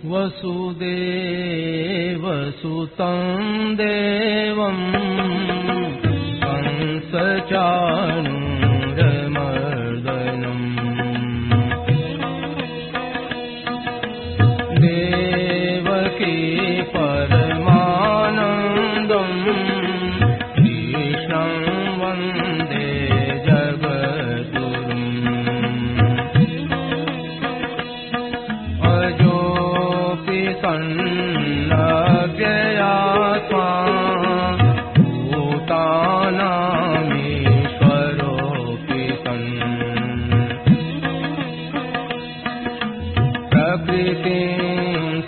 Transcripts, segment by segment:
वसुदेवसुतं देवं कंसचाणूरमर्दनम् देवकी परमानन्दं कृष्णं वन्दे जगद्गुरुम् सन्नव्ययात्मा भूतानामीश्वरोऽपि सन् प्रकृतिं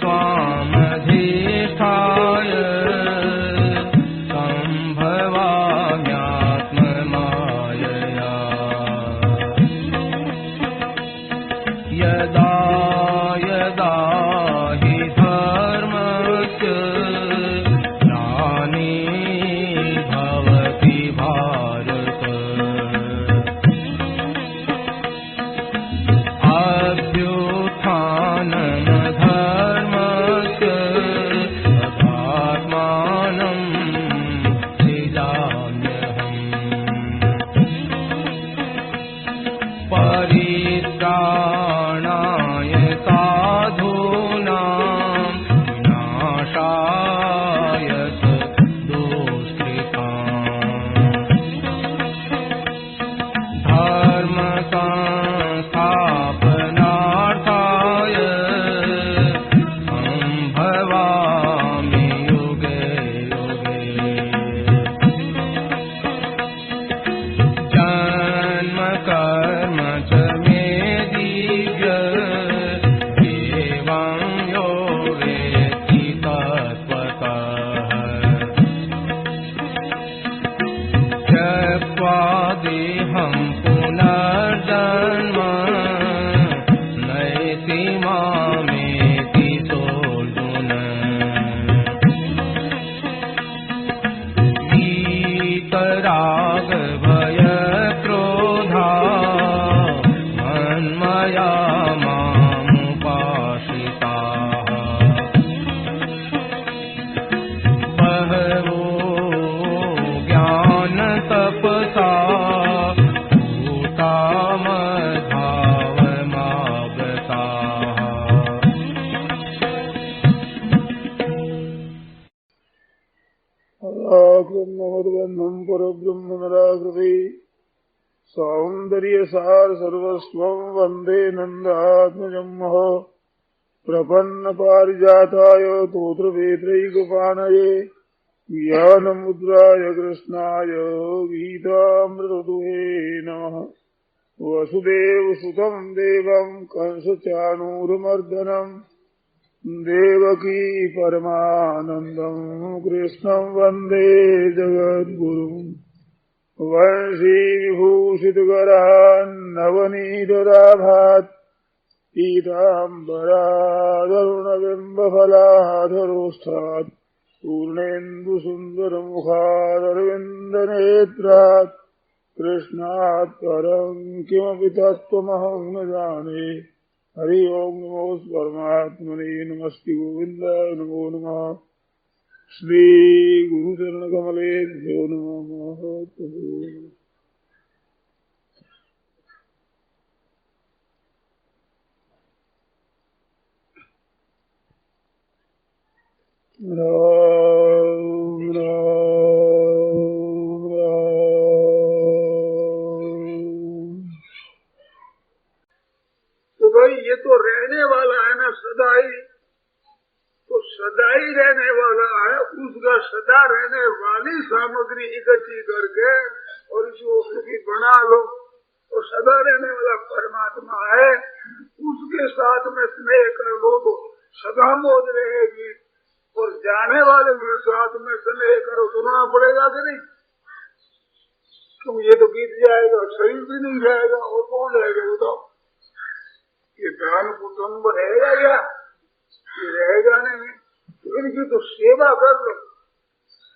स्वामधिष्ठाय सम्भवाम्यात्ममायया यदा यदा परित्राणाय साधूनां विनाशाय दुष्कृताम् धर्म संस्थापनार्थाय सम्भवामि युगे युगे जन्म कर्म च देहं पुनर्जन्म नयति मामेति सोऽर्जुन वीतराग भय क्रोधा मन्मया मामुपाश्रिताः बहवो ज्ञान तपसा ब्रह्मोद्बन्धं परब्रह्म निराकृति सौन्दर्यसार सर्वस्वं वन्दे नन्दात्मजं महो प्रपन्नपारिजाताय तोत्रवेत्रैकपाणये ज्ञानमुद्राय कृष्णाय गीतामृतदुहे नमः। वसुदेवसुतं देवं कंसचाणूरमर्दनं देवकी परमानन्दं कृष्णं वन्दे जगद्गुरुम् वंशी विभूषितकरान् नवनीतराभात् पीताम्बरादरुणबिम्बफलाधरोष्ठात् पूर्णेन्दुसुन्दरमुखादरविन्दनेत्रात् कृष्णात् परं किमपि तत्त्वमहं न जाने। हरि ओम नमो परमात्मने नमस्ते गोविन्दाय नमो नमः। श्री गुरुचरण कमलेभ्यो नमः। राम राम राम। तो भाई ये तो रहने वाला है ना सदाई, तो सदाई रहने वाला है, उसका सदा रहने वाली सामग्री इकट्ठी करके और इसको उसकी बना लो, तो सदा रहने वाला परमात्मा है, उसके साथ में स्नेह कर लो तो सदा मौज रहेगी। और जाने वाले के साथ में स्नेह करो सुनना पड़ेगा कि नहीं? क्यों ये तो बीत जाएगा, शरीर भी नहीं जाएगा और कौन रहेगा बताओ। ये दान कुटुम्ब रहेगा क्या? ये रहेगा नहीं। तो इनकी तो सेवा कर लो,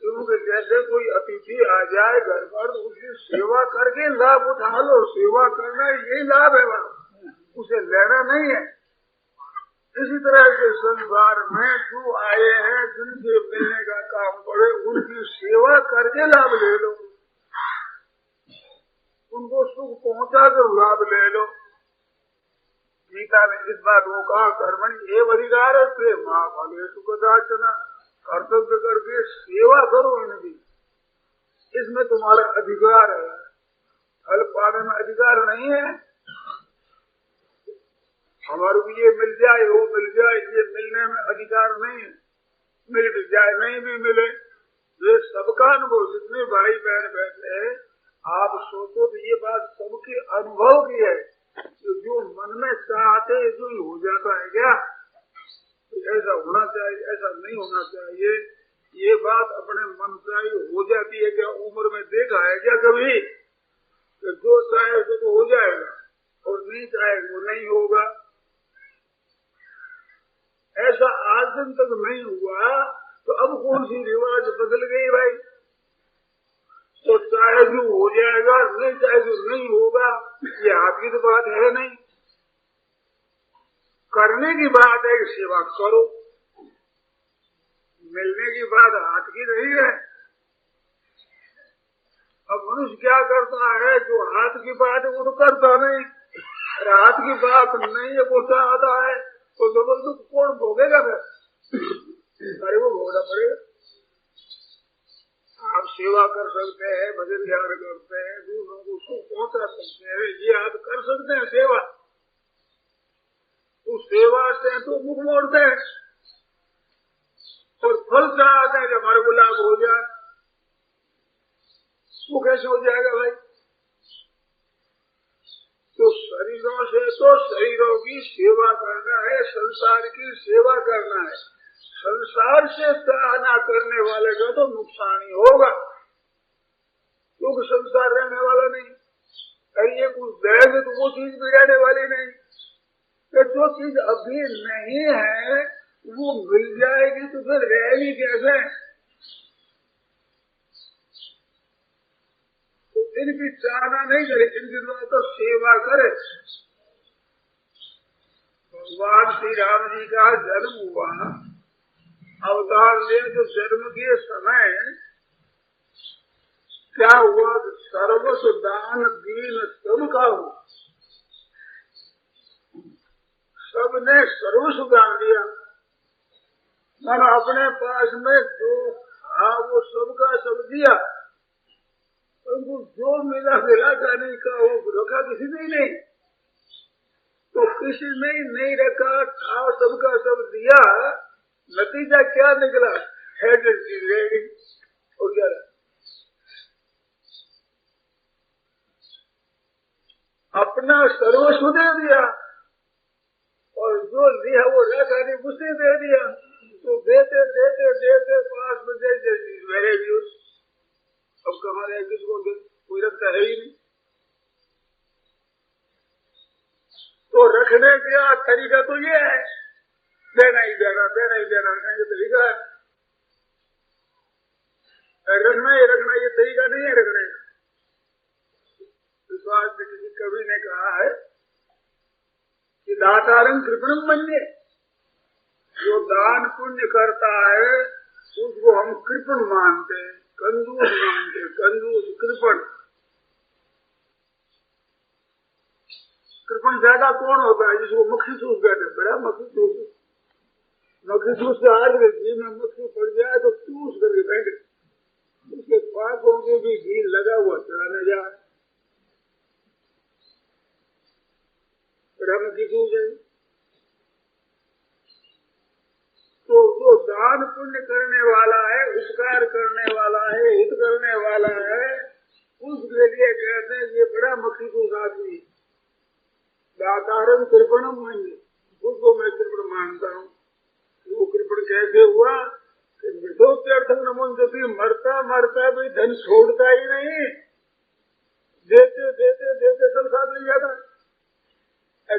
क्योंकि जैसे कोई अतिथि आ जाए घर पर उसकी सेवा करके लाभ उठा लो। सेवा करना यही लाभ है, उसे लेना नहीं है। इसी तरह के संसार में जो आए हैं, जिनसे मिलने का काम पड़े, उनकी सेवा करके लाभ ले लो, उनको सुख पहुंचा कर लाभ ले लो। गीता ने इस बात को कहा, कर्मणि एव अधिकारस्ते मा फलेषु कदाचन। कर्तव्य करके सेवा करो इनकी, इसमें तुम्हारा अधिकार है। फल पाने में अधिकार नहीं है। हमारे को ये मिल जाए वो मिल जाए, ये मिलने में अधिकार नहीं है। मिल भी जाए नहीं भी मिले, ये सबका अनुभव। जितने भाई बहन बैठे हैं, आप सोचो तो ये बात सबके अनुभव की है। तो जो मन में चाहते जो हो जाता है क्या? तो ऐसा होना चाहिए, ऐसा नहीं होना चाहिए। ये बात अपने मन से ही हो जाती है क्या? उम्र में देखा है क्या कभी? तो जो चाहे तो हो जाएगा और नहीं चाहे वो नहीं होगा। ऐसा आज दिन तक नहीं हुआ, तो अब कौन सी रिवाज बदल गई भाई? तो चाहे जो हो जाएगा, नहीं चाहे जो नहीं होगा, ये हाथ की तो बात है नहीं। करने की बात है कि सेवा करो, मिलने की बात हाथ की नहीं है। अब मनुष्य क्या करता है? जो हाथ की बात है वो तो करता नहीं, हाथ की बात नहीं है वो चाहता है, तो जबरदस्त कौन भोगेगा? फिर अरे वो भोगना पड़ेगा। आप सेवा कर सकते हैं, भजन ध्यान करते हैं, दूसरों को सुख पहुंचा सकते हैं, ये आप कर सकते हैं सेवा। तो सेवा से तो मुख मोड़ते हैं और फल चाहते हैं कि हमारे को लाभ हो जाए। वो कैसे हो जाएगा भाई? तो शरीरों से तो शरीरों की सेवा करना है, संसार की सेवा करना है। संसार से चाहना करने वाले का तो नुकसान ही होगा, क्योंकि संसार रहने वाला नहीं। अरे ये कुछ देंगे तो वो चीज भी रहने वाली नहीं। तो जो चीज अभी नहीं है वो मिल जाएगी तो फिर रहेगी कैसे? तो इनकी चाहना नहीं करे, इनकी द्वारा तो सेवा करे। भगवान श्री राम जी का जन्म हुआ, अवतार ले तो जन्म के समय क्या हुआ? सर्वस्व दान दीन सबका हुआ, सबने सर्वस्व दान दिया। मन अपने पास में जो हाँ वो सबका सब दिया, उनको जो मिला का नहीं का वो रखा किसी ने नहीं। तो किसी ने नहीं रखा था, सबका सब दिया। नतीजा क्या निकला? हेड रेडी हो गया। अपना सर्वस्व दे दिया और जो लिया वो रखा नहीं उसे दे दिया। तो देते देते देते पास में दे मेरे व्यूज। अब कहाँ रहे किसको दे? कोई रखता है ही नहीं। तो रखने का तरीका तो ये है, देना ही देना, देना ही देना, ये तरीका है। रखना ये तरीका नहीं है रखने का। इस बात में किसी कवि ने कहा है कि दातारंग कृपणम मन्ये, जो दान पुण्य करता है उसको हम कृपण मानते हैं, कंजूस मानते हैं, कंजूस कृपण। कृपण ज्यादा कौन होता है? जिसको मक्खीसूस कहते हैं, बड़ा मक्खीसूस। मक्खीसूस से आज घी में मक्खी पड़ जाए तो चूस करके बैठे, उसके पासों के भी घी लगा हुआ चलाने जाए, मक्खीसूस है। तो जो दान पुण्य करने वाला है, उपकार करने वाला है, हित करने वाला है, उसके लिए कहते हैं ये बड़ा मक्खीसूस आदमी। दातारम कृपणम मानिए, उसको मैं कृपण मानता हूँ। वो कृपण कैसे हुआ? मरता मरता भी धन छोड़ता ही नहीं, देते देते देते सब साथ ले जाता।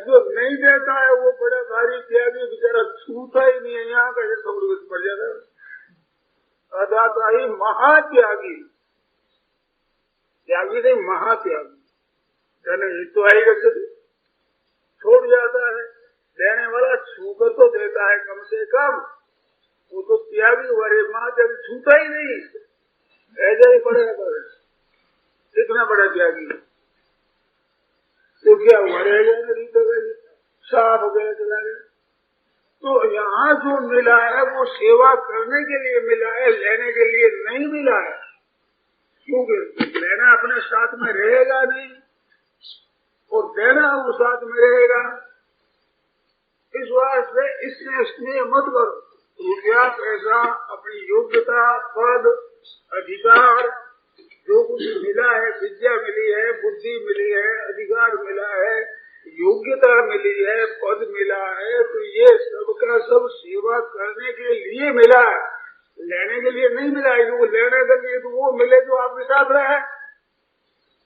जो नहीं देता है वो बड़ा भारी त्यागी बेचारा छूता ही नहीं है, यहाँ कैसे थोड़ी पड़ जाता है। अदाता ही महात्यागी, त्यागी नहीं महात्यागी। धन ही तो आएगा छोड़ जाता है, देने वाला छूकर तो देता है कम से कम, वो तो त्यागी वरे माँ जब छूता ही नहीं, ऐसा ही पड़ेगा। इतना बड़ा त्यागी तो क्या हुआ रहेगा, नहीं तो साफ वगैरह चला गया। तो यहाँ जो मिला है वो सेवा करने के लिए मिला है, लेने के लिए नहीं मिला है। क्योंकि लेना अपने साथ में रहेगा नहीं और देना वो साथ में रहेगा। इस वास्ते इसमें स्नेह मत करो। रुपया पैसा, अपनी योग्यता, पद, अधिकार, जो कुछ मिला है, विद्या मिली है, बुद्धि मिली है, अधिकार मिला है, योग्यता मिली है, पद मिला है, तो ये सबका सब सेवा करने के लिए मिला है, लेने के लिए नहीं मिला है। वो लेने के लिए तो वो मिले जो आपके साथ रहे,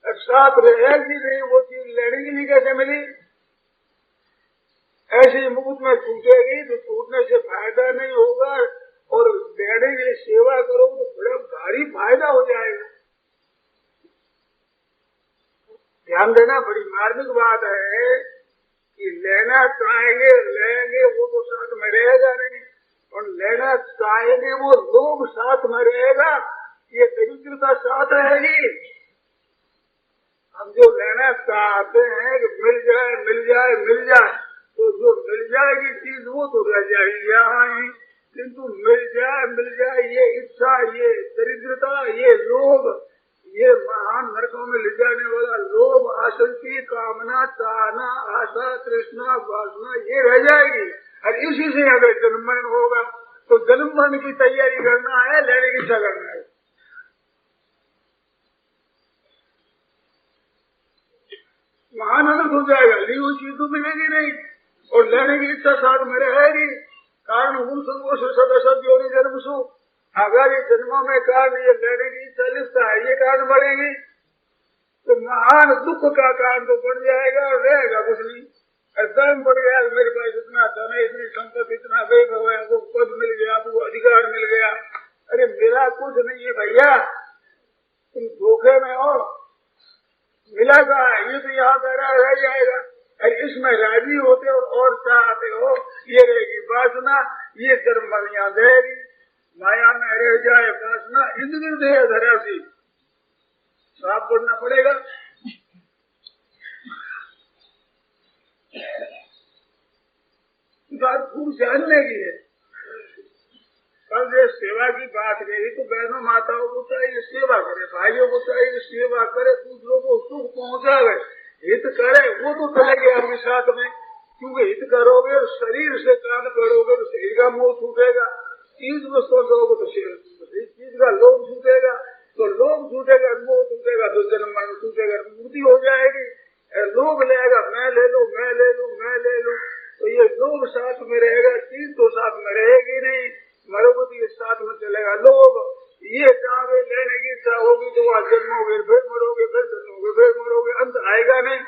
साथ रहेगी नहीं वो चीज लेने के लिए कैसे मिली। ऐसी मुफ्त में छूटेगी तो छूटने से फायदा नहीं होगा, और लेने के लिए सेवा करो तो बड़ा भारी फायदा हो जाएगा। ध्यान देना, बड़ी मार्मिक बात है कि लेना चाहेंगे लेंगे वो तो साथ में रहेगा नहीं, और लेना चाहेंगे वो लोग साथ में रहेगा, ये दरिद्रता साथ रहेगी। हम जो लेना चाहते हैं कि मिल जाए मिल जाए मिल जाए, तो जो मिल जाएगी चीज वो तो रह जाएगी यहाँ ही, किंतु मिल जाए ये इच्छा, ये दरिद्रता, ये लोभ, ये महान नरकों में ले जाने वाला लोभ, आसक्ति, कामना, चाहना, आशा, तृष्णा, वासना, ये रह जाएगी। और इसी से अगर जन्म मरण होगा तो जन्म मरण की तैयारी करना है, लेने की इच्छा करना है। महान अनर्थ हो जाएगा, ली हुई चीज तो मिलेगी नहीं और लेने की इच्छा साथ में रहेगी। कारण उन सबको सदसद योनि जन्म सु, अगर ये जन्मों में कारण ये लेने की इच्छा लिखता है, ये कारण बढ़ेगी तो महान दुख का कारण तो बढ़ जाएगा और रहेगा कुछ नहीं। धर्म बढ़ गया, मेरे पास इतना धन है, इतनी संपत्ति, इतना वेग हो गया, वो पद मिल गया, वो अधिकार मिल गया। अरे मेरा कुछ नहीं है भैया, तुम धोखे में हो, मिला का ये तो यहाँ पैरा रह जाएगा। अरे इसमें राजी होते हो और चाहते हो, ये रहेगी वासना, ये धर्म बनिया देगी, माया में रह जाए वासना, इंद्र दे धरासी, साफ करना पड़ेगा। बात खूब जानने की है। कल जो सेवा की बात रही तो बहनों माताओं को चाहिए सेवा करे, भाइयों को चाहिए सेवा करे, दूसरों को सुख पहुंचावे, हित करे, वो तो चलेंगे आपके साथ में। क्योंकि हित करोगे और शरीर से काम करोगे तो शरीर का मोह छूटेगा, चीज वस्तु दोगे तो चीज का लोभ छूटेगा, तो लोभ छूटेगा, मोह छूटेगा, तो जन्म मरण छूटेगा, मुक्ति हो जाएगी। लोभ लेगा, मैं ले लूं, मैं ले लूं, मैं ले लूं, तो ये लोभ साथ में रहेगा, चीज तो साथ में रहेगी नहीं, मरोगे तो साथ में चलेगा लोभ। ये चाहे लेने की इच्छा होगी तो वहां जन्मोगे, फिर मरोगे, फिर जन्मोगे, फिर मरोगे, अंत आएगा नहीं।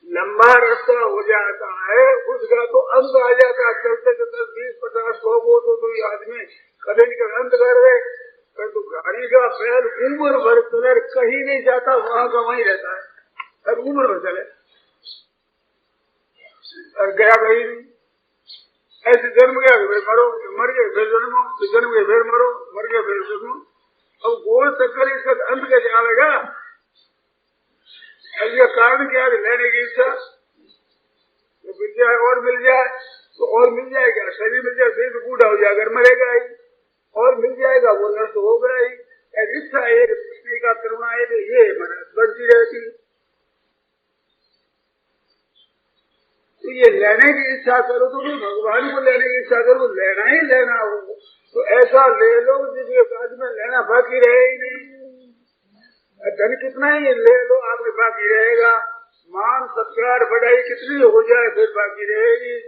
लंबा रास्ता हो जाता है, उसका तो अंत आ जाता है। चलते चलते 20-50-100 को तो आदमी कभी का अंत कर दे, तो गाड़ी का बैल उम्र भर चले, कहीं नहीं जाता, वहां का वहीं रहता है, और उम्र भर चले और गया कहीं नहीं। ऐसे जन्म गया फिर मरो, मर गए फिर जन्मो, जन्म गए फिर मरो, मर गए फिर जन्मो। अब गोल चक्कर इसका अंत कैसे आएगा? इसका कारण क्या है? लेने की इच्छा। तो मिल जाए और मिल जाए तो और मिल जाएगा, शरीर मिल जाए फिर बूढ़ा हो जाए, अगर मरेगा ही, और मिल जाएगा वो नष्ट होगा ही। इच्छा एक पृथ्वी का करुणा है, ये बढ़ती रहती। तो ये लेने की इच्छा करो तो भी भगवान को लेने की इच्छा करो, लेना ही लेना हो तो ऐसा ले लो जिसके बाद में लेना बाकी रहे ही नहीं। धन कितना ही ले लो आपके बाकी रहेगा, मान सत्कार बढ़ाई कितनी हो जाए फिर बाकी रहेगी,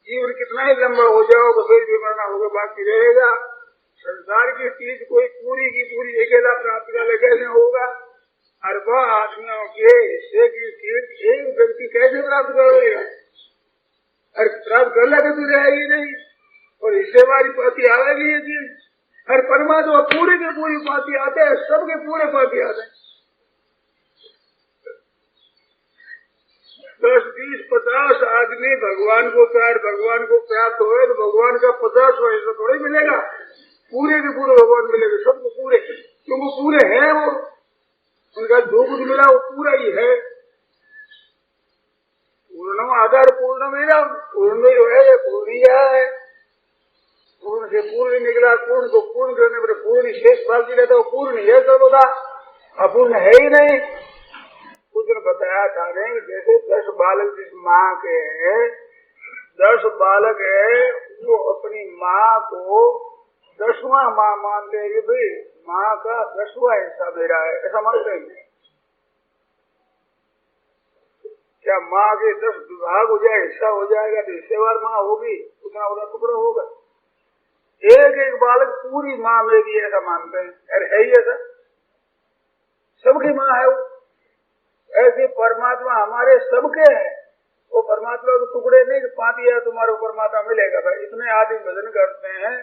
जीवन कितना ही लंबा हो जाओगे फिर भी मरना होगा बाकी रहेगा। संसार की चीज कोई पूरी की पूरी अकेला प्राप्त कर कैसे होगा? अरबों आदमियों के हिस्से की चीज एक व्यक्ति कैसे प्राप्त कर लेगा? अरे प्राप्त कर लेगा तो रहेगी नहीं, और हिस्से वाली पाती आवेगी ये चीज। हर परमात्मा पूरे के पूरी पाती आते हैं, सबके पूरे पाती आते हैं। 10, 20, 50 आदमी भगवान को प्राप्त हुए तो भगवान का 50वां हिस्सा थोड़ी मिलेगा, पूरे के पूरे भगवान मिलेगा, सबको पूरे, क्योंकि पूरे हैं वो, उनका जो कुछ मिला वो पूरा ही है। पूर्णम आधार पूर्ण मेरा, पूर्ण जो है पूर्णिया है, पूर्ण से पूर्ण निकला, पूर्ण को पूर्ण करने पर पूर्ण शेष बाकी रहता, वो पूर्ण है सर्वदा, अपूर्ण है ही नहीं। कुछ ने बताया था नहीं, जैसे 10 बालक जिस माँ के हैं, 10 बालक है, वो अपनी माँ को 10वां माँ मानते हैं कि भाई माँ का 10वां हिस्सा मेरा है, ऐसा मानते हैं। क्या माँ के 10 विभाग हो जाए, हिस्सा हो जाएगा तो हिस्सेवार माँ होगी, उतना बड़ा टुकड़ा होगा। एक एक बालक पूरी माँ मेरी ऐसा मानते हैं। अरे है ही ऐसा, सबकी माँ है वो। ऐसे परमात्मा हमारे सबके हैं, वो परमात्मा के टुकड़े नहीं कि पातिया तुम्हारे परमात्मा मिलेगा। भाई इतने आदमी भजन करते हैं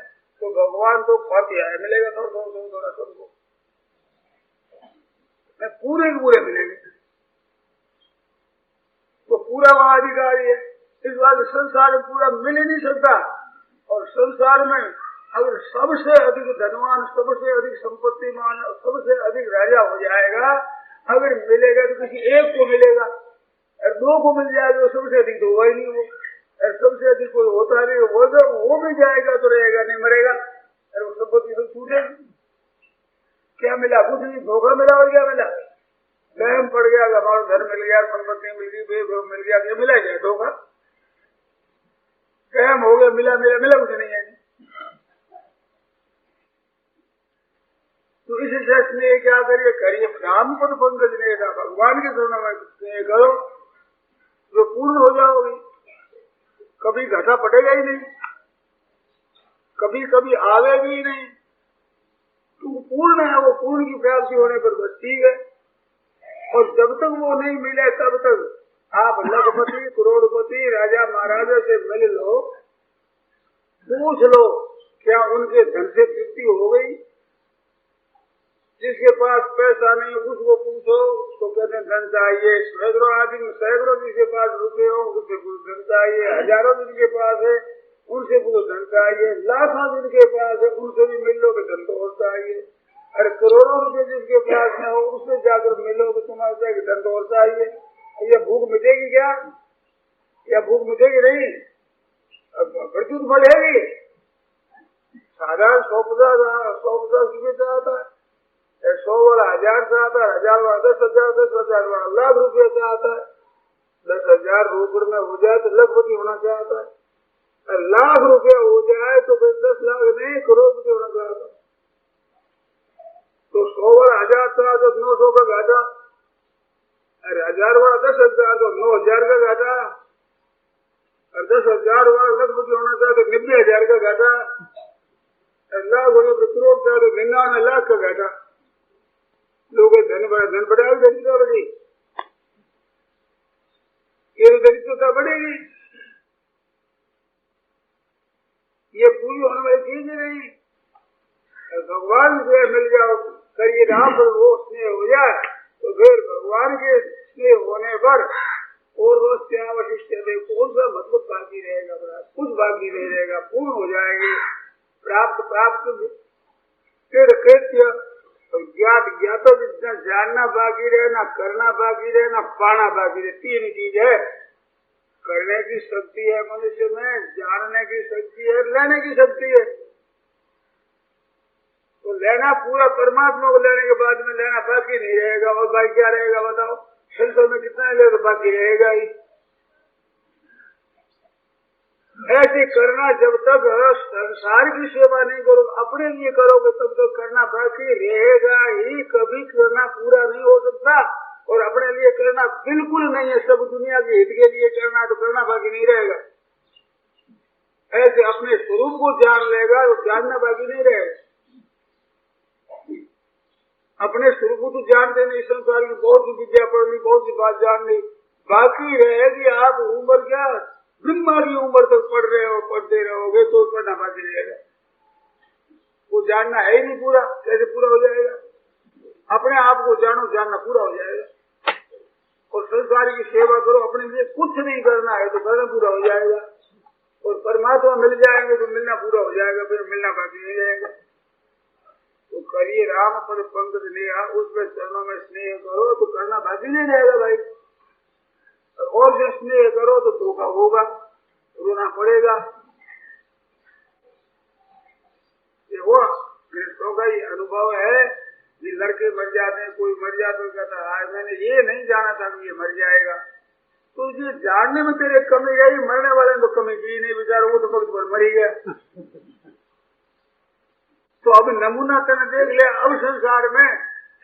तो भगवान तो पातिया है मिलेगा, थोड़ा सबको पूरे के पूरे मिलेंगे, तो पूरा वहां अधिकारी है। इस बात संसार में पूरा मिल ही नहीं सकता, और संसार में अगर सबसे अधिक धनवान, सबसे अधिक संपत्तिमान, सबसे अधिक राजा हो जाएगा, अगर मिलेगा तो किसी एक को मिलेगा, और 2 को मिल जाएगा तो सबसे अधिक तो हुआ ही नहीं वो, और सबसे अधिक कोई होता नहीं, वो भी जाएगा तो रहेगा नहीं, मरेगा, और वो संपत्ति सब छूटेगी। क्या मिला? कुछ नहीं, धोखा मिला। और क्या मिला? वहम पड़ गया, हमारा घर मिल गया, संपत्ति मिल गई, बेघर मिल गया, क्या मिला? क्या धोखा? वहम हो गया, मिला मिला मिला, कुछ नहीं है। तो इस शस्त्र में क्या करिए राम पद पंकज ने था, भगवान के चरणों में करो जो पूर्ण हो जाओगे, कभी घटा पड़ेगा ही नहीं, कभी कभी आवेगी ही नहीं। तो पूर्ण है, वो पूर्ण की प्राप्ति होने पर बस ठीक है। और जब तक वो नहीं मिले तब तक आप लखपति, करोड़पति, राजा महाराजा से मिल लो, पूछ लो क्या उनके धन से तृप्ति हो गई। जिसके पास पैसा नहीं उसको पूछो, उसको कहते हैं धन चाहिए। सैकड़ों आदमी, सैकड़ों जिसके पास रुपये हो उससे कुछ धन चाहिए, हजारों जिनके पास है उनसे कुछ धन चाहिए, लाखों जिनके पास है उनसे भी मिल लो कि धन तो और चाहिए। अरे करोड़ों रुपए जिसके पास में हो उससे जाकर मिलो कि तुम्हारे धन तो और चाहिए। ये भूख मिटेगी क्या? या भूख मिटेगी नहीं? प्रचुर बढ़ेगी। साधारण 150 रुपये चाहता है, 100 वाला 1000 चाहता है, 1000 वाला 10,000, 10,000 वाला लाख रुपये चाहता है, 10,000 रुपये में हो जाए तो लखपति होना चाहता है, लाख रुपया हो जाए तो फिर 10 लाख नहीं करोड़पति होना चाहता है। तो 100 वाला 1000 था तो 900 का घाटा, अरे 1000 वाला 10,000 तो 9,000 का घाटा, और 10,000 वाला लखपति होना चाहता तो 90,000 का घाटा, लाख होने पर करोड़ चाहते तो 99 लाख का घाटा। लोग धन बढ़ाओ, दरिद्रता बढ़ी, ये दरिद्रता बढ़ेगी। ये पूरी होने वाली चीज नहीं। भगवान से मिल जाओ, करिए राम पर वो स्नेह हो जाए तो फिर भगवान के स्नेह होने पर और वो अवशिष्ट है, कौन सा मतलब बाकी रहेगा? कुछ बाकी नहीं रहेगा, पूर्ण हो जाएंगे। प्राप्त फिर कृत्य ज्ञात जितना जानना बाकी रहे, ना करना बाकी रहे, ना पाना बाकी रहे। 3 चीज है। करने की शक्ति है मनुष्य में, जानने की शक्ति है, लेने की शक्ति है। तो लेना पूरा परमात्मा को लेने के बाद में लेना बाकी नहीं रहेगा, और बाकी क्या रहेगा बताओ? संसार में कितना ले तो बाकी रहेगा ही। ऐसे करना जब तक संसार की सेवा नहीं करो, अपने लिए करोगे तब तक करना बाकी रहेगा ही, कभी करना पूरा नहीं हो सकता। और अपने लिए करना बिल्कुल नहीं है, सब दुनिया के हित के लिए करना तो करना बाकी नहीं रहेगा। ऐसे अपने स्वरूप को जान लेगा तो जानना बाकी नहीं रहेगा। अपने स्वरूप को तो जानते नहीं, संसार की बहुत सी विद्या पढ़ ली, बहुत सी बात जान ली, बाकी रहेगी आप उम्र क्या ब्रह्मा की उम्र तक पढ़ रहे हो, पढ़ते रहोगे तो पढ़ना बाकी रहेगा। वो जानना है ही नहीं पूरा, कैसे पूरा हो जाएगा? अपने आप को जानो, जानना पूरा हो जाएगा। और संसार की सेवा करो, अपने लिए कुछ नहीं करना है तो करना पूरा हो जाएगा। और परमात्मा मिल जाएंगे तो मिलना पूरा हो जाएगा, फिर मिलना बाकी नहीं रहेगा। तो करिए राम पर पंकज लिया, उस पर चरणों में स्नेह करो तो करना बाकी नहीं रहेगा भाई। और जो स्नेह करो तो धोखा होगा, रोना पड़ेगा। ये वो कृष्णों का ही अनुभव है। ये लड़के मर जाते हैं, कोई मर जाता है, कहता है मैंने ये नहीं जाना था कि ये मर जाएगा। तो ये जानने में तेरे कमी गई, मरने वाले ने तो कमी की नहीं, बेचारा वो तो वक्त पर मर ही गया। तो अब नमूना तेने देख लिया। अब संसार में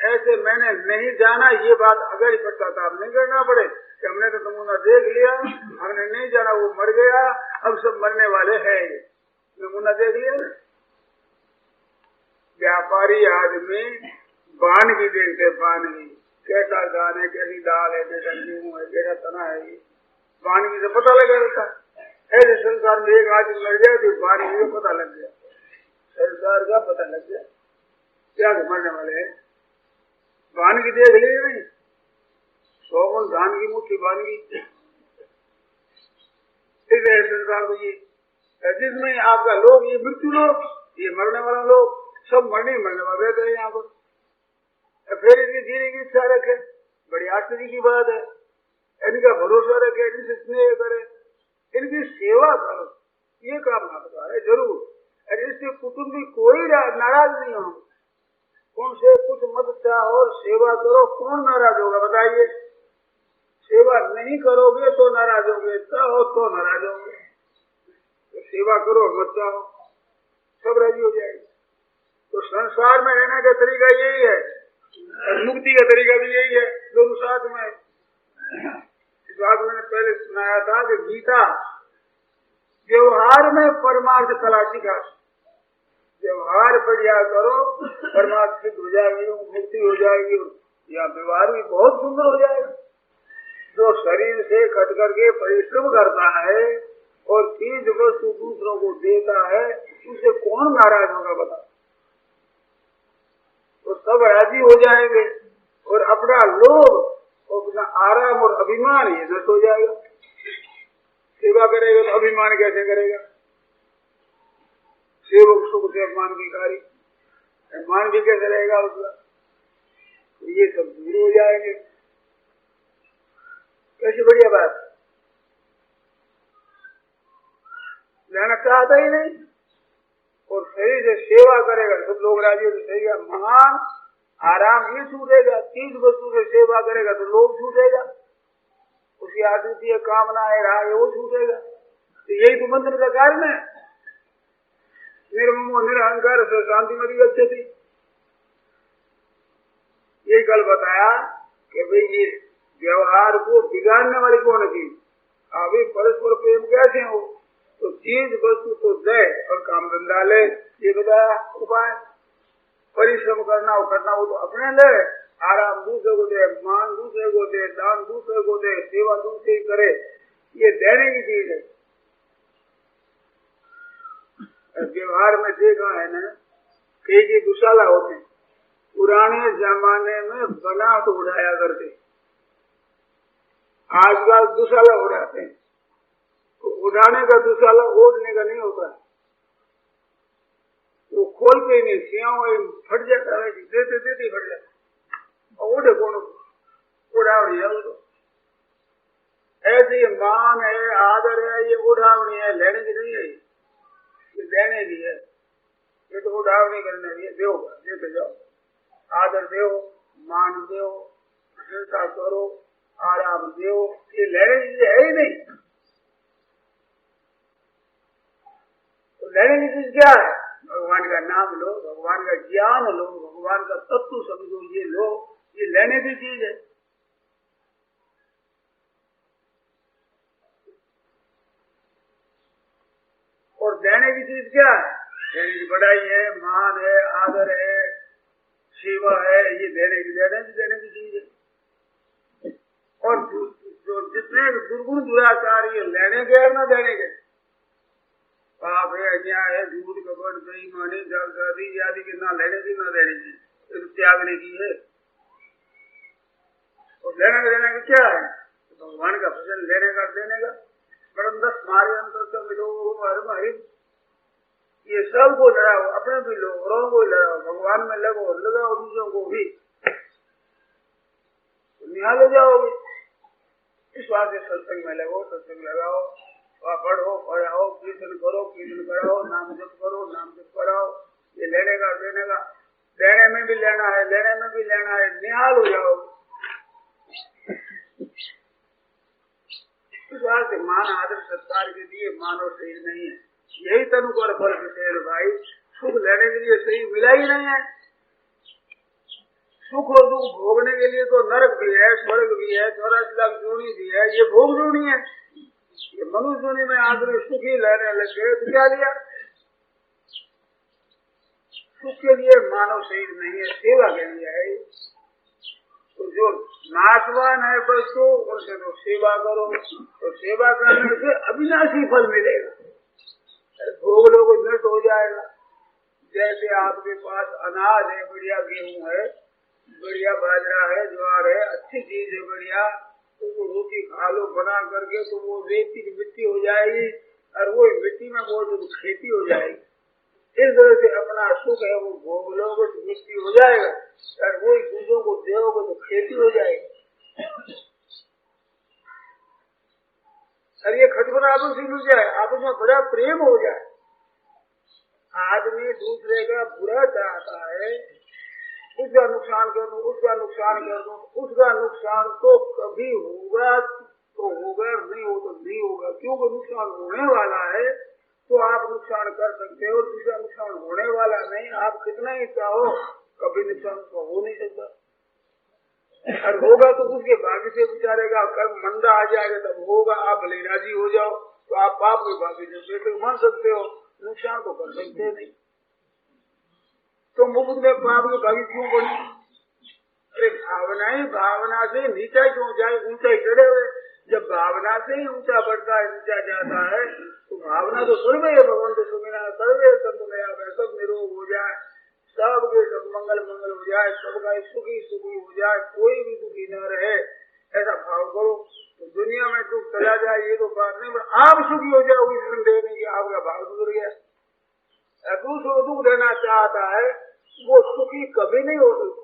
ऐसे मैंने नहीं जाना, ये बात अगर ही पश्चाताप नहीं करना पड़े कि हमने तो नमूना देख लिया, हमने नहीं जाना, वो मर गया, अब सब मरने वाले हैं। नमूना देख लिया। व्यापारी आदमी वानगी देखते, वानगी कैसा धान है, कैसी दाल है, कैसा गेहूं है, कैसा तना है, ये वानगी से पता लगा रहता है। ऐसे संसार में एक आदमी मर जाए तो वानगी का पता लग गया, संसार का पता लग गया क्या मरने वाले हैं। वानगी देख ली नहीं, 100 मन धान की मुट्ठी वानगी। संसार को ये जिसमें आपका लोग, ये मृत्यु लोग, ये मरने वाला लोग, सब मरने वाले रहते हैं यहाँ पर। फिर इनकी जीने की इच्छा रखे, बड़ी आश्चर्य की बात है। इनका भरोसा रखे, इनसे स्नेह करे, इनकी सेवा करो, ये काम आपका है जरूर। अरे इससे कुटुंबी कोई नाराज नहीं हो, उनसे कुछ मत चाहो और सेवा करो, कौन नाराज होगा बताइए? सेवा नहीं करोगे तो नाराज होगे, चाहो तो नाराज होगे। तो सेवा करो, मत चाहो, सब राजी हो जाएगी। तो संसार में रहने का तरीका यही है, मुक्ति का तरीका भी यही है, दोनों साथ में। इस बात मैंने पहले सुनाया था कि गीता व्यवहार में परमार्थ कला सिखा। व्यवहार बढ़िया करो, परमार्थ सिद्ध हो जाएगी, मुक्ति हो जाएगी, या व्यवहार भी बहुत सुंदर हो जाएगा। जो शरीर से कट करके परिश्रम करता है और चीज वस्तु दूसरों को देता है, उसे कौन नाराज होगा बता? तो सब राजी हो जाएंगे और अपना लोभ, अपना आराम और अभिमान ये नष्ट हो जाएगा। सेवा करेगा तो अभिमान कैसे करेगा? सेवक सुख से अपमान की कारी, अभिमान भी कैसे रहेगा उसका? तो ये सब दूर हो जाएंगे। कैसी बढ़िया बात, जाना चाहता ही नहीं और शरीर से सेवा करेगा, सब लोग राजी हो जाएगा। महान आराम ये छूटेगा, चीज वस्तु से सेवा करेगा तो लोभ छूटेगा, उसकी अद्वितीय कामना है रहा है वो छूटेगा। तो यही तो बंधन का कारण है। निर्ममो निरहंकार से शांति में गच्छति। यही कल बताया कि भाई ये व्यवहार को बिगाड़ने वाली कौन थी? अभी परस्पर प्रेम कैसे हो? तो चीज वस्तु तो दे और काम धंधा ले, ये बताया उपाय। परिश्रम करना वो तो अपने ले, आराम दूसरे को दे, मान दूसरे को दे, दान दूसरे को दे, सेवा दूसरे करे, ये देने की चीज है। व्यवहार में देखा है ना, कई दुशाला होते, पुराने जमाने में बना तो उड़ाया करते, आजकल दुशाला उड़ाते हैं। तो उड़ाने का दुशाला ओढ़ने का नहीं होता, वो खोलते ही नहीं, सियाओं फट जाता है, देते देते फट जाता। और उड़े कौन उड़ावनी है? तो ऐसे मान है, आदर है, ये उड़ावनी है, लेने की नहीं है, ये देने की है। ये तो उड़ावनी करने की है, दो देते जाओ, आदर दो, मान दो, प्रशंसा करो, आराम दो, ये लेने की है ही नहीं। तो लेने की चीज क्या है? भगवान का नाम लो, भगवान का ज्ञान लो, भगवान का तत्व समझो, ये लो, ये लेने की चीज है। और देने की चीज क्या है? देने की बड़ाई है, मान है, आदर है, सेवा है, ये देने की चीज है। और जो जितने दुर्गुण दुराचार ये लेने के और न देने के, पाप है, अन्याय है, झूठ कपट बेईमानी जालसाजी आदि के ना लेने की ना देने की, तो त्यागने की है। और लेने देने का क्या है? तो भगवान का भजन लेने का देने का। परम दस मारे अंतर से मिलो हरि, ये सबको लड़ाओ, अपने भी लो, औरों को लड़ाओ, भगवान में लगो, लगाओ दूसरों को भी, तो निहाल हो जाओगे। इस बात से सत्संग में लगो, सत्संग लगाओ, पढ़ो पढ़ाओ, कीर्तन करो, कीर्तन कराओ, नाम जप करो, नाम जप कराओ। ये लेने का देने का, देने में भी लेना है, लेने में भी लेना है, निहाल हो जाओगे। इस बात से मान आदर सत्कार के लिए मानव शरीर नहीं है, यही तनु पर फल विशेष भाई। सुख लेने के लिए शरीर मिला ही नहीं है। सुख और दुख भोगने के लिए तो नरक भी है, स्वर्ग भी है, 84 लाख जोड़ी भी है, ये भोग जोड़ी है। ये मनुष्य जोड़ी में आदमी सुख ही लेने लगे तो क्या लिया? सुख के लिए मानव शरीर नहीं है, सेवा के लिए है। तो जो नाशवान है वस्तु, उनसे तो सेवा करो, तो सेवा करने से अविनाशी फल मिलेगा। भोग लोग नष्ट हो जाएगा। जैसे आपके पास अनाज है, बढ़िया गेहूं है, बढ़िया बाजरा है, ज्वार है, अच्छी चीज है बढ़िया, तो वो रोटी खा लो बना करके, तो वो रेती की मिट्टी हो जाएगी, और वो मिट्टी में वो जो खेती हो जाएगी। इस तरह से अपना सुख है वो भोग लोगे तो मिट्टी हो जाएगा, और वो दूसरों को दोगे तो खेती हो जाएगी। और ये खटपट आपस में मिल जाए, आपस में बड़ा प्रेम हो जाए। आदमी दूसरे का बुरा चाहता है, उसका नुकसान कर दूं, उसका नुकसान कर दूं, उसका नुकसान तो कभी होगा तो होगा, नहीं हो तो नहीं होगा। क्योंकि नुकसान होने वाला है तो आप नुकसान कर सकते हो, दूसरा नुकसान होने वाला नहीं। आप कितना ही चाहो कभी नुकसान तो हो नहीं सकता, और होगा तो उसके भाग्य से विचारेगा। कर्म मंदा आ जाएगा तब होगा, आप भले राजी हो जाओ तो आप पाप के भाग्य से बेटे बन सकते हो, नुकसान तो कर सकते नहीं। तो मुफ्त में पाप के भागी क्यों बनी? अरे भावना ही भावना से नीचा क्यों जाए, ऊंचा ही चढ़े हुए। जब भावना से ही ऊंचा बढ़ता है, नीचा जाता है, तो भावना तो सर्वे है, भगवान तो सुविना सर्वे संत में आप सब निरोग हो जाए, सबके सब मंगल मंगल हो जाए, सबका सुखी सुखी हो जाए, कोई भी दुखी न रहे, ऐसा भाव करो तो दुनिया में दुख चला जाए। ये तो बात नहीं, पर आप सुखी हो जाओ इस संदेह नहीं कि आपका भाव सुधर गया। दूसरों को दुख देना चाहता है वो सुखी कभी नहीं हो सकता।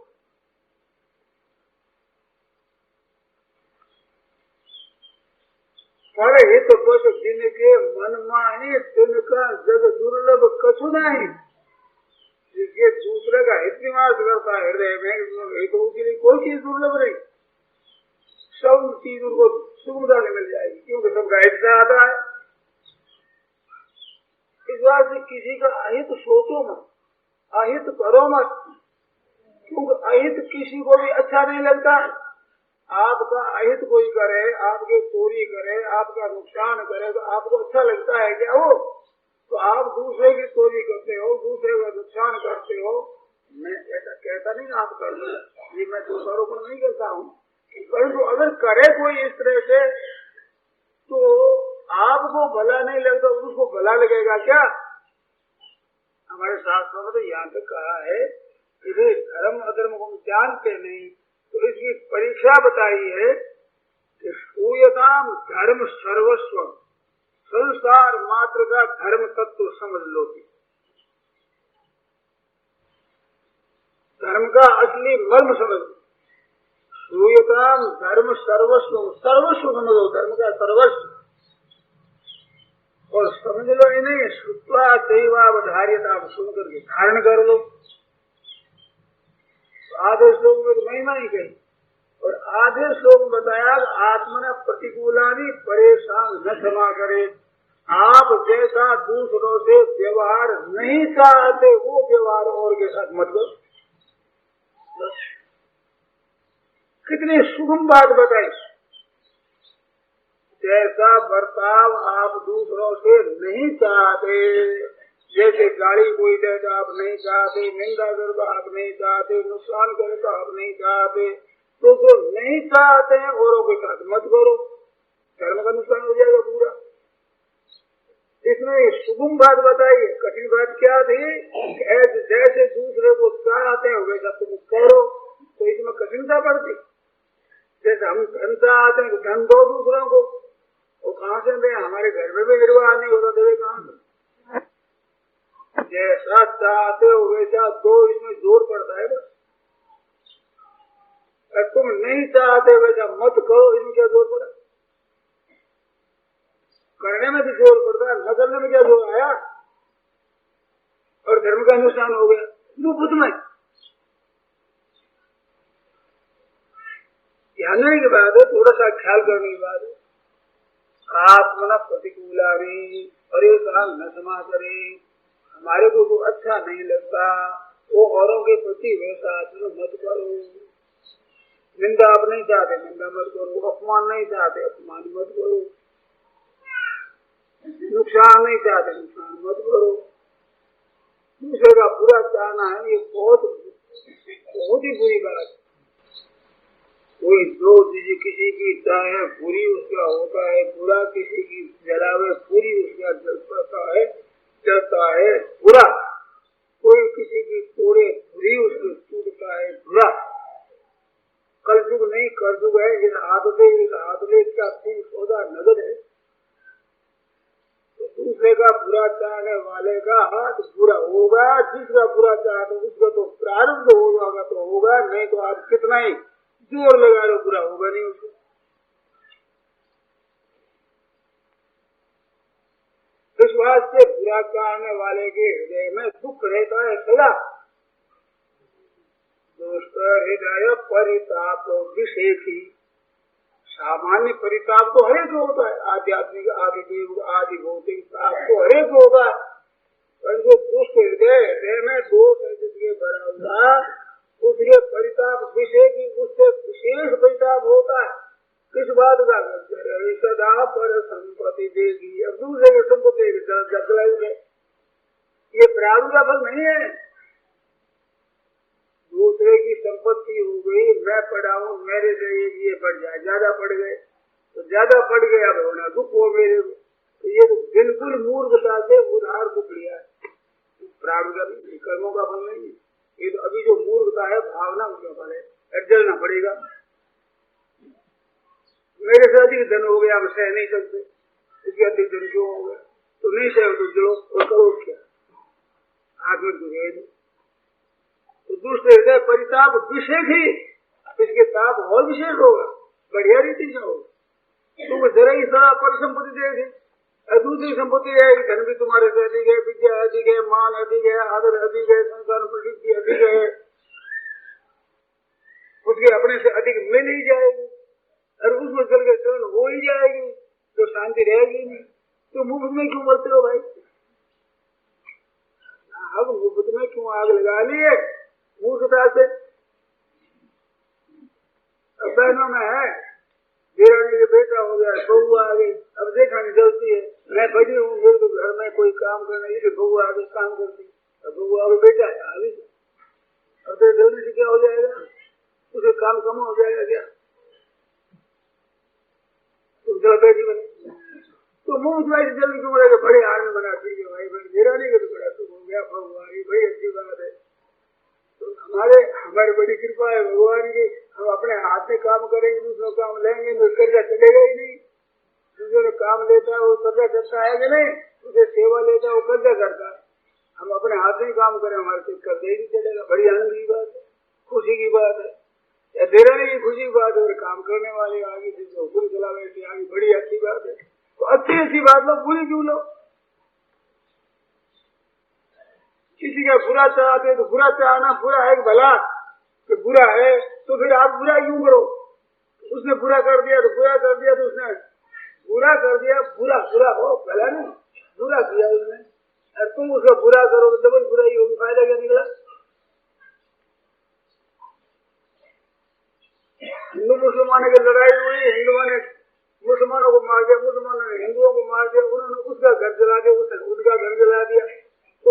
पर हित बस जिनके मन माही, तिनका जग दुर्लभ कछु नहीं। जिसके दूसरे का हित निवास करता है हृदय में, तो उसके लिए कोई चीज दुर्लभ नहीं, सब चीज उनको सुविधा से मिल जाएगी, क्योंकि सबका हित आता है। इस बात से किसी का अहित सोचो मत, अहित करो मत, क्योंकि अहित किसी को भी अच्छा नहीं लगता। आपका अहित कोई करे, आपके चोरी करे, आपका नुकसान करे, तो आपको अच्छा लगता है क्या? वो तो आप दूसरे की चोरी करते हो, दूसरे का नुकसान करते हो। मैं ऐसा कहता नहीं आप कर लो, ये मैं दूसरों को नहीं करता हूँ, परंतु अगर करे कोई इस तरह से तो आपको भला नहीं लगता, उसको भला लगेगा क्या? हमारे शास्त्रों में तो यहाँ तक कहा है कि धर्म अधर्म को जानते नहीं, तो इसकी परीक्षा बताई है कि सूयताम धर्म सर्वस्व, संसार मात्र का धर्म तत्व समझ लो। धर्म का असली मर्म समझ लो। सूयताम धर्म सर्वस्व, सर्वस्व समझ लो, धर्म का सर्वस्व। और समझ लो ही नहीं, श्रुत्वा दैवावधार्यता, आप सुन करके धारण कर लो। आधे श्लोक में तो महिमा ही कही, और आधे श्लोक में बताया आत्मना प्रतिकूलानी परेशान न क्षमा करे। आप जैसा दूसरों से व्यवहार नहीं चाहते वो व्यवहार और के साथ मत करो। कितनी सुगम बात बताई। जैसा बर्ताव आप दूसरों से नहीं चाहते जैसे गाली कोई दे तो आप नहीं चाहते, निंदा कर तो आप नहीं चाहते, नुकसान करे तो आप नहीं चाहते, तो जो नहीं चाहते हैं औरों के साथ मत करो, धर्म का नुकसान हो जाएगा पूरा। इसमें सुगम बात बताइए, कठिन बात क्या थी? जैसे दूसरे को चाहते हैं वैसा तुम करो, तो इसमें कठिनता पड़ती। जैसे हम धन चाहते हैं तो धन दो दूसरों को, वो कहाँ से दे? हमारे घर में भी निर्वाह नहीं होता, देवे कहाँ से? जैसा चाहते हो वैसा दो, इसमें जोर पड़ता है बस। तुम नहीं चाहते वैसा मत करो, इसमें क्या जोर पड़ा? करने में भी जोर पड़ता है, न करने में क्या जोर आया? और धर्म का नुकसान हो गया। बुद्ध में जानने की बात है, थोड़ा सा ख्याल करने की बात है। आत्मना प्रतिकूला नहीं, और ये काम न समा करे, हमारे को जो अच्छा नहीं लगता वो औरों के प्रति वैसा आचरण मत करो। निंदा आप नहीं चाहते, निंदा मत करो। अपमान नहीं चाहते, अपमान मत करो। नुकसान नहीं चाहते, नुकसान मत करो। दूसरे का बुरा चाहना है, ये बहुत ही बुरी बात है। कोई जो चीज किसी की चाहे बुरी उसका होता है, बुरा किसी की जलावे बुरी उसका जलता है बुरा। कोई किसी की तोड़े बुरी उसको टूटता है बुरा। कलयुग नहीं करजुग है। इस आदले का तीन सौदा नगद है। तो दूसरे का बुरा चाहने वाले का हाथ बुरा होगा। जिसका बुरा चाहते उसका तो प्रारंभ होगा तो होगा, नहीं तो आप कितना ही जोर लगा लो बुरा होगा नहीं उसको। इस बात से बुरा करने वाले के हृदय में दुख रहता है सदा। दुष्ट हृदय परिताप विशेषी। सामान्य परिताप तो हरेक होता है, आध्यात्मिक आदि देव आदि भौतिक ताप तो हरेक होगा, पर जो दुष्ट हृदय में दोष है जिसके भरा हुआ उसके परिताप विशेषी, उससे विशेष परिताप होता है। किस बात का? सदा पर संपत्ति देगी। अब दूसरे की संपत्ति है, ये प्रारंभ का फल नहीं है। दूसरे की संपत्ति हो गई, मैं पढ़ाऊं मेरे से ये बढ़ जाए, ज्यादा पढ़ गए तो ज्यादा पढ़ गए, अब होना दुख हो मेरे को। तो ये तो बिल्कुल मूर्खता से उधार दुख लिया है। प्रारंभ का नहीं, कर्मों का फल नहीं है। ये तो अभी जो मूर्खता है भावना उसका फल है। जलना पड़ेगा। मेरे से अधिक धन हो गया, आप सह नहीं सकते, इसके अधिक धन क्यों हो गया? तो नहीं सह तो जलो और करो क्या? हाथ में दुखे। तो दूसरे हृदय परिताप विशेष ही, इसके ताप और विशेष होगा, बढ़िया रीति से होगा। तुम जरा ही सारा परिसंपत्ति दे दी, दूसरी संपत्ति है, धन भी तुम्हारे से अधिक है, विद्या अधिक है, मान अधिक है, आदर अधिक है, संसार प्रसिद्धि अधिक है, उसके अपने से अधिक मिल ही जाएगी और उसमें चल के चलन हो ही जाएगी, तो शांति रहेगी नहीं। तो मुफ्त में क्यों मरते हो भाई? अब मुफ्त में क्यों आग लगा लिए मूर्खता से? अब बहनों में है, देरानी के बेटा हो गया, बहू आ गई, अब जेठानी जलती है, मैं बड़ी हूँ, मेरे तो घर में कोई काम करने के बहू आ गई काम करती, अब बहू आ गई बेटा है आगे, अब तो जल्दी से क्या हो जाएगा? उसे काम कम हो जाएगा क्या? तुम जलते जीवन तो मुंह द्वारा जल्दी क्यों बोलेगा? बड़े आदमी बनाती है भाई, भाई देरानी के तो बड़ा तुम हो गया, बहू आ गई, भाई अच्छी बात है। तो हमारे बड़ी कृपा है भगवान की, हम अपने हाथ से काम करेंगे, दूसरों काम लेंगे तो कर्जा चलेगा ही नहीं। दूसरे ने काम लेता है वो कर्जा करता है कि नहीं? उसे सेवा लेता है वो कर्जा करता है। हम अपने हाथ से ही काम करें, हमारे से कर्जा ही नहीं चलेगा। बड़ी आनंद की बात है, खुशी की बात है, या देरानी की खुशी की बात है। और काम करने वाले आगे से जो हुक्म चला बैठे आगे, बड़ी अच्छी बात है। तो अच्छी बात लो, बुरी क्यों लो? किसी का बुरा चाहते तो बुरा चाहना बुरा है कि भला? तो बुरा है तो फिर आप बुरा क्यों करो? उसने बुरा कर दिया तो बुरा कर दिया, तो उसने बुरा कर दिया, बुरा हो भला नहीं, बुरा किया उसने, और तुम उसका बुरा करो तो डबल बुराई होगी। फायदा क्या निकला? हिंदू मुसलमानों की लड़ाई हुई, हिंदुओं ने मुसलमानों को मार दिया, मुसलमानों ने हिंदुओं को मार दिया, उन्होंने उसका घर जला दिया, उसने उनका घर जला दिया, तो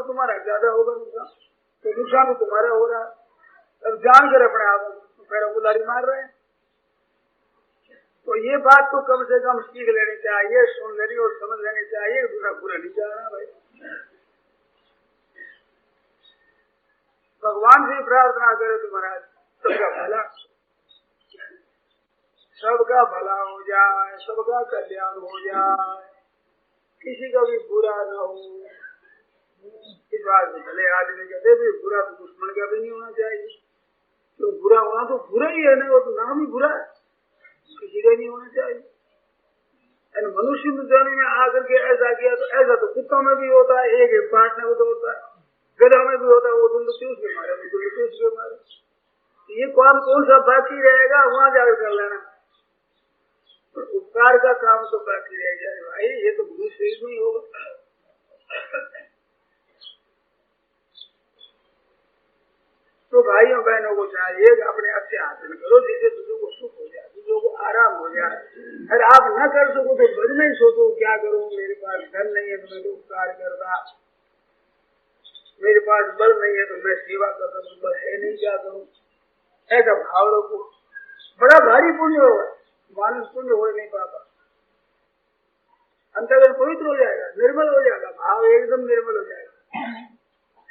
और तुम्हारा ज्यादा होगा नुकसान, तो नुकसान तो तुम्हारा हो रहा है। अब जान कर अपने आप पैरों को लारी मार रहे हैं। तो ये बात तो कम से कम सीख लेनी चाहिए, सुन लेनी और समझ लेनी चाहिए। दूसरा पूरा नहीं जा रहा भाई। भगवान से प्रार्थना करे तो महाराज सबका भला, सबका भला हो जाए, सबका कल्याण हो जाए, किसी का भी बुरा न हो। इस बात में भले आदमी कहते भी बुरा तो दुश्मन का भी नहीं होना चाहिए, तो बुरा होना तो बुरा ही है ना, वो तो नाम ही बुरा है, किसी का नहीं होना चाहिए। मनुष्य में जाने में आकर के ऐसा किया तो ऐसा तो कुत्तों में भी होता है, एक एक बांटने को तो होता है, गधा में भी होता है, वो दुल्लू के मारे, वो दुल्लू के मारे। ये कौन सा बाकी रहेगा, वहां जाकर कर लेना। उपकार का काम तो बाकी रह जाए भाई, ये तो गुरु से ही नहीं होगा। तो भाइयों बहनों को चाहिए कि अपने अच्छे हासिल करो, जिससे दूसरों को सुख हो जाए, दूसरों को आराम हो जाए। अगर आप न कर सको तो बाद में सोचो क्या करूं, मेरे पास धन नहीं है तो मैं तो उपकार करता, मेरे पास बल नहीं है तो मैं सेवा करता, तो बल है नहीं क्या करूं। ऐसा भाव रखो, बड़ा भारी पुण्य होगा। मानस पुण्य हो नहीं पाता, अंतर्गत पवित्र हो जाएगा, निर्मल हो जाएगा, भाव एकदम निर्मल हो जाएगा।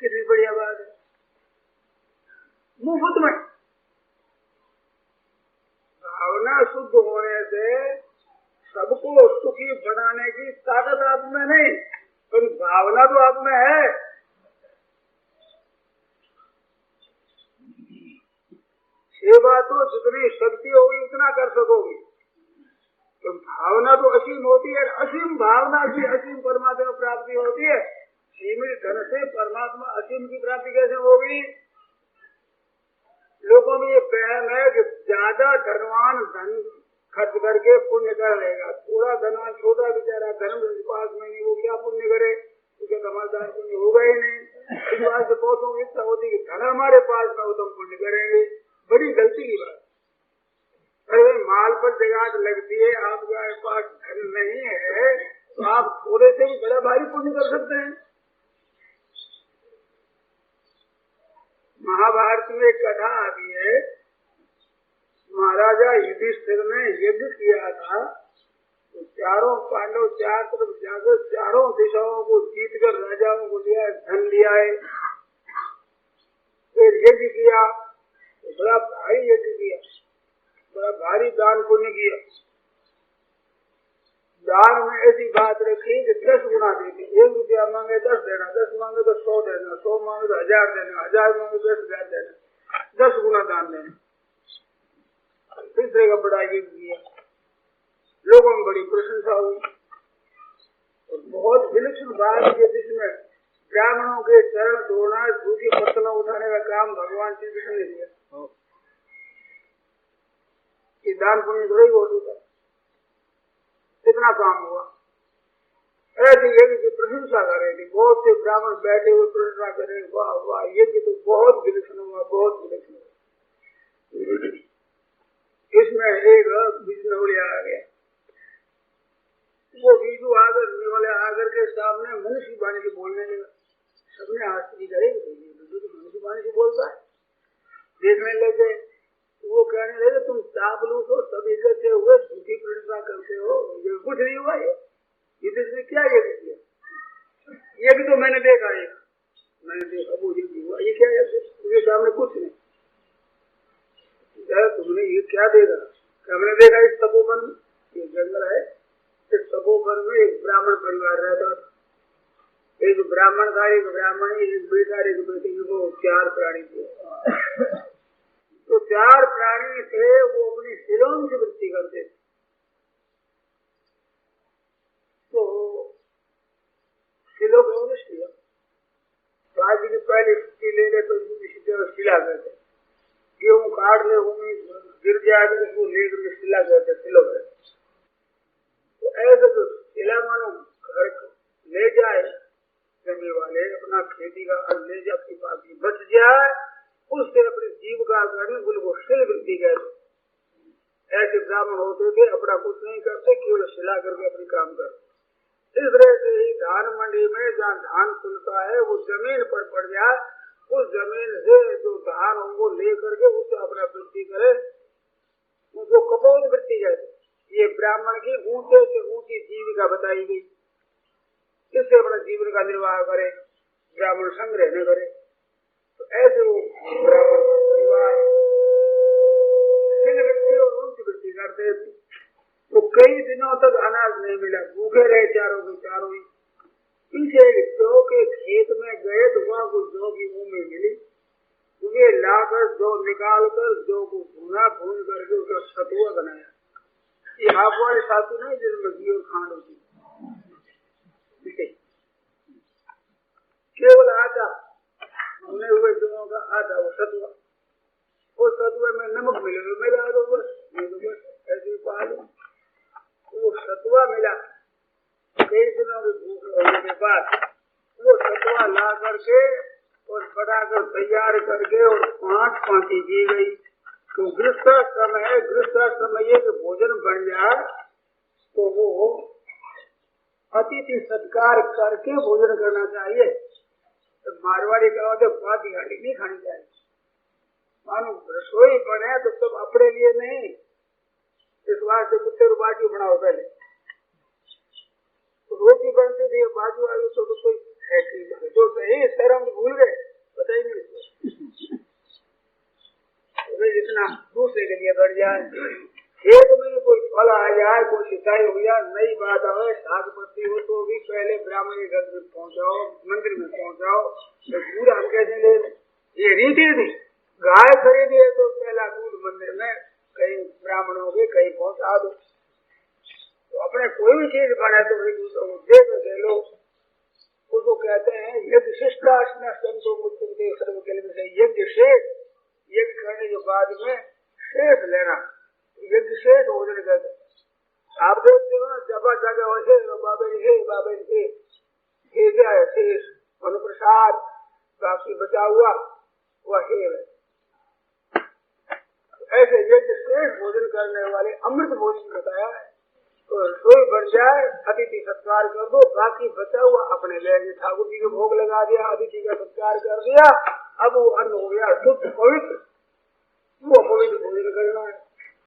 कितनी बढ़िया बात है। मुफ्त में भावना शुद्ध होने से सबको सुखी बनाने की ताकत आप में नहीं, पर भावना तो आप में है। सेवा तो जितनी शक्ति होगी उतना कर सकोगे, तो भावना तो असीम होती है। असीम भावना की असीम परमात्मा प्राप्ति होती है। सीमित धन से परमात्मा असीम की प्राप्ति कैसे होगी? लोगों में ये वहम है कि ज्यादा धनवान धन खर्च करके पुण्य कर लेगा, थोड़ा धनवान छोटा बेचारा धर्म पास में नहीं, वो क्या पुण्य करे, उसका समझदार पुण्य होगा ही नहीं। इस बात से बहुतों की इच्छा होती है कि धन हमारे पास में हो तो हम पुण्य करेंगे। बड़ी गलती की बात। अरे माल पर जगात लगती है, आपके पास धन नहीं है तो आप थोड़े से भी बड़ा भारी पुण्य कर सकते हैं। महाभारत में एक कथा आती है, महाराजा युधिष्ठिर ने यज्ञ किया था, तो चारों पांडव चार तरफ जाकर चारों दिशाओं को जीतकर राजाओं को लिया, धन लिया है। फिर यज्ञ किया, तो बड़ा भारी यज्ञ किया, बड़ा भारी दान पुण्य किया। दान में ऐसी बात रखी कि 10 गुना देते, 1 रुपया मांगे 10 देना, 10 मांगे तो 100 देना, 100 मांगे तो 1000 देना, 1000 मांगे तो 10,000 देना, 10 गुना दान देना। तीसरे का बड़ा यज्ञ किया, लोगों में बड़ी प्रशंसा हुई। और बहुत विलक्षण बात है जिसमें ब्राह्मणों के चरण धोना, सूखी पत्तलों उठाने का काम भगवान श्री कृष्ण ने दिया। ये दान पुण्य थोड़ा ही बहुत होता, इतना काम हुआ। ऐसे यज्ञ की प्रशंसा कर रहे थे, बहुत से ब्राह्मण बैठे हुए प्रशंसा कर रहे, वाह वाह यज्ञ तो बहुत विलक्षण हुआ, बहुत विलक्षण हुआ। इसमें एक बिजनौलिया आ गया, वो बीजू आकर निवले आकर के सामने मनुष्य वाणी से बोलने लगा। सबने आश्चर्य करे, मनुष्य वाणी से बोलता है, देखने लगे। वो कहने लगे तुम चापलूस हो, सब इकट्ठे हुए झूठी प्रशंसा करते हो, ये कुछ नहीं हुआ। ये क्या यज्ञ किया? यज्ञ तो मैंने देखा, एक मैंने देखा वो यज्ञ हुआ, ये क्या यज्ञ? उसके सामने कुछ नहीं। तुमने ये क्या देखा? हमने देखा इस तपोवन में, ये जंगल है, इस तपोवन में एक ब्राह्मण परिवार रहता था। एक ब्राह्मण था, एक ब्राह्मणी, एक बेटा, एक बेटी, वो 4 प्राणी थे। तो 4 प्राणी थे, वो अपनी शिलों की वृत्ति करते थे। तो शिलो को शिला, राज्य की पहले छुट्टी ले ले तो शिला कहते, गेहूं काट ले भूमि गिर जाए तो उसको लेकर शिला कहते, शिलो कहते। तो ऐसे तो शिला मानो घर ले जाए, जमीन वाले अपना खेती का ले जाए, अपनी बात बच जाए, उससे अपनी जीविका करने उनको शिल वृत्ति कहते। ऐसे ब्राह्मण होते थे, अपना कुछ नहीं करते, केवल शिला करके अपनी काम करते। इस तरह से ही धान मंडी में जहाँ धान खुलता है वो जमीन पर पड़ जाए, उस जमीन से जो धान हो वो ले करके उससे अपना वृत्ति करे, उसको कपोत वृत्ति कहते। ये ब्राह्मण की ऊंचे से ऊंची जीविका बताई गई। इससे अपना जीवन का निर्वाह करे, ब्राह्मण संग्रह न करे। तो ऐसे वो ब्राह्मण परिवार वृत्ति और ऊंची वृत्ति करते। तो कई दिनों तक अनाज नहीं मिला, भूखे रहे चारों के चारों ही। पीछे जौ के खेत में गए तो वहाँ कुछ जौ की ऊँगी मिली, उन्हें लाकर जौ निकाल कर जौ को भून करके उसका सतुआ बनाया। ये आप वाले सातु नहीं जिसमें घी और खांड होती, केवल आटा, भुने हुए जौ का आटा, वो सतुआ। उस सतुए में नमक मिला तो बस ऐसे पाल। वो सतुआ मिला। कई दिनों के भूख होने के बाद वो सतुआ ला करके और बनाकर तैयार करके और 5 पांति की गई। तो गृहस्थाश्रम है, गृहस्थाश्रम में ये कि भोजन बन जाए तो वो अतिथि सत्कार करके भोजन करना चाहिए। तो मारवाड़ी का तो बादी हाड़ी नहीं खानी चाहिए। मानो रसोई बने तो सब अपने लिए नहीं, इस वास्ते कुत्ते को बाटी बनाओ पहले। तो रोटी बनती थी, बाजू आई तो कोई तो सही शर्म भूल गए, पता ही नहीं। जितना दूसरे के लिए बढ़ जाए, खेत में कोई फल आ जाए, कोई सिंचाई हो जाए, नई बात आए, साग पत्ती हो तो भी पहले ब्राह्मण के घर में पहुंचाओ, मंदिर में पहुंचाओ। तो पूरा हम कैसे ले, ये रीति थी। गाय खरीदी है तो पहला दूध मंदिर में, कहीं ब्राह्मणों के कहीं पहुंचा दो। तो अपने कोई भी चीज बने तो एक दूसरे को दे करके लो। उसको कहते हैं यज्ञ शिष्टाश्न संतो मुच्यन्ते सर्व केल से, यज्ञ शेष, यज्ञ करने के बाद में शेष लेना, यज्ञ शेष भोजन कहते हैं। आप देखते हो ना जगह जगह वैसे बाबे हे क्या है शेष, अनुप्रसाद, बाकी बचा हुआ वह है। ऐसे यज्ञ शेष भोजन करने वाले अमृत भोजन बताया है। तो रसोई बन जाए, अतिथि सत्कार कर दो, बाकी बचा हुआ अपने ले। ठाकुर जी को भोग लगा दिया, अतिथि का सत्कार कर दिया, अब वो अन्न हो गया शुद्ध पवित्र, वो पवित्र भोजन करना है।